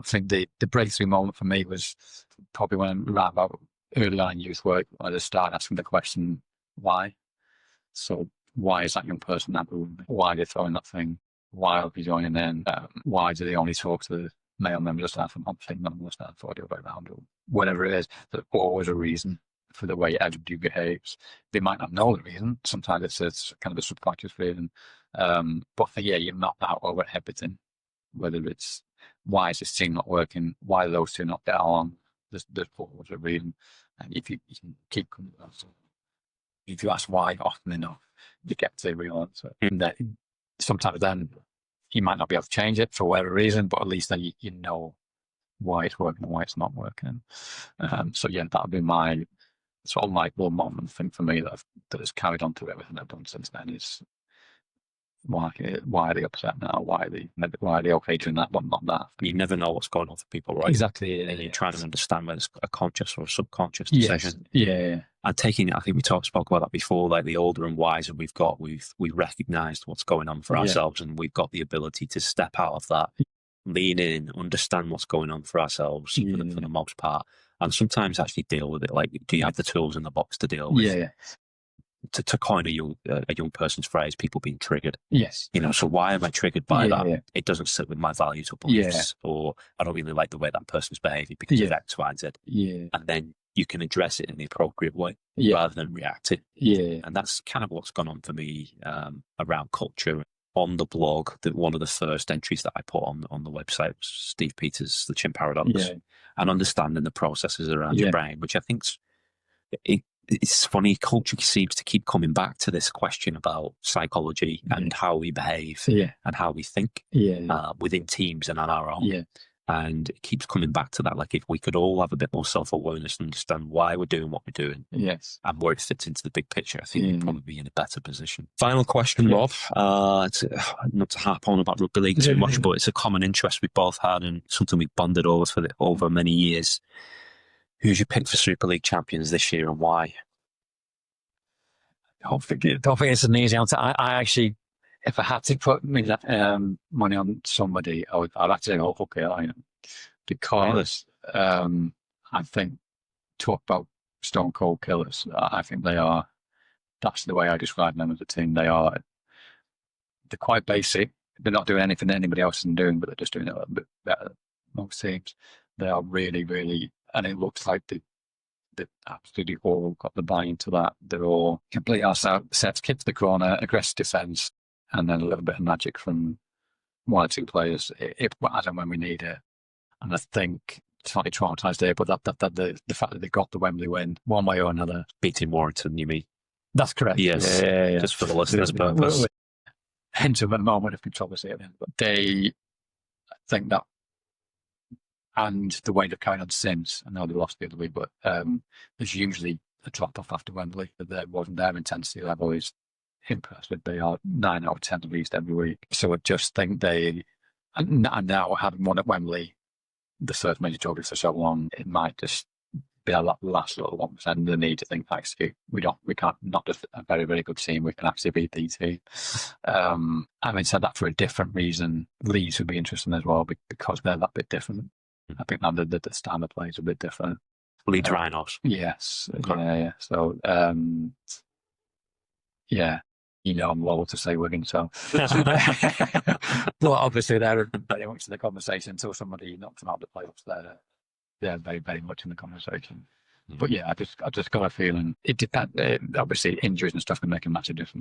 I think the breakthrough moment for me was probably when I ran about early on in youth work, when I just started asking the question, why? So why is that young person that moving? Why are they throwing that thing? Why are they joining in? Why do they only talk to the male members of staff and not saying none of the staff or the other way around or whatever it is? There's always a reason for the way everybody behaves. They might not know the reason. Sometimes it's kind of a subconscious reason. But for, yeah, you map out over everything, whether it's why is this team not working? Why do those two not get along? There's always a reason. And if you can keep coming to that, if you ask why often enough, you get to the real answer. And that sometimes then you might not be able to change it for whatever reason, but at least then you know why it's working and why it's not working. So yeah, that would be my sort of like little moment thing for me that has carried on to everything I've done since then is why are they upset now? Why are they okay doing that but not that? You never know what's going on for people, right? Exactly. And you're trying to understand whether it's a conscious or a subconscious decision. Yeah. And taking, I think we spoke about that before, like the older and wiser we've got, we've recognized what's going on for ourselves, and we've got the ability to step out of that, lean in, understand what's going on for ourselves for the most part, and sometimes actually deal with it. Like, do you have the tools in the box to deal with? Yeah. To coin a young person's phrase, people being triggered. Yes. So why am I triggered by that? Yeah. It doesn't sit with my values or beliefs, or I don't really like the way that person's behaving because of X, Y, and Z. Yeah. And then you can address it in the appropriate way rather than react it. Yeah. And that's kind of what's gone on for me around culture. On the blog, one of the first entries that I put on the website was Steve Peters' The Chimp Paradox, and understanding the processes around your brain, which I think's it's funny. Culture seems to keep coming back to this question about psychology and how we behave and how we think within teams and on our own. And it keeps coming back to that. Like, if we could all have a bit more self-awareness and understand why we're doing what we're doing and where it fits into the big picture, I think we'd probably be in a better position. Final question, Rob. It's, not to harp on about rugby league too much, but it's a common interest we both had and something we've bonded over over many years. Who's your pick for Super League champions this year and why? I don't think it's an easy answer. I actually, if I had to put money on somebody, I'd actually go Hull KR, because I think, talk about stone cold killers. I think that's the way I describe them as a team. They're quite basic. They're not doing anything that anybody else isn't doing, but they're just doing it a little bit better than most teams. They are really, really, and it looks like they absolutely all got the buy into that. They're all complete sets, kick to the corner, aggressive defence, and then a little bit of magic from one or two players, as and when we need it. And I think slightly traumatised there, but the fact that they got the Wembley win one way or another. Beating Warrington, you mean? That's correct. Yes. Yeah. Just for the listeners' purpose. Hence of a moment of controversy at the end. But I think that, and the way they've carried on since, I know they lost the other week, but there's usually a drop-off after Wembley. Their intensity level is impressive. They are 9 out of 10 at least every week. So I just think and now having won at Wembley, the first major trophy for so long, it might just be a last little 1%. The need to think, actually, we can't, not just a very, very good team, we can actually beat the team. Having said that, for a different reason, Leeds would be interesting as well, because they're that bit different. I think now the style of play is a bit different. Leeds Rhinos. Yes. Okay. Yeah. So, I'm loyal to say Wigan, so. Well, obviously they're very much in the conversation until somebody knocks them out of the playoffs. They're very, very much in the conversation. But yeah, I just got a feeling it depends. Obviously, injuries and stuff can make a massive difference.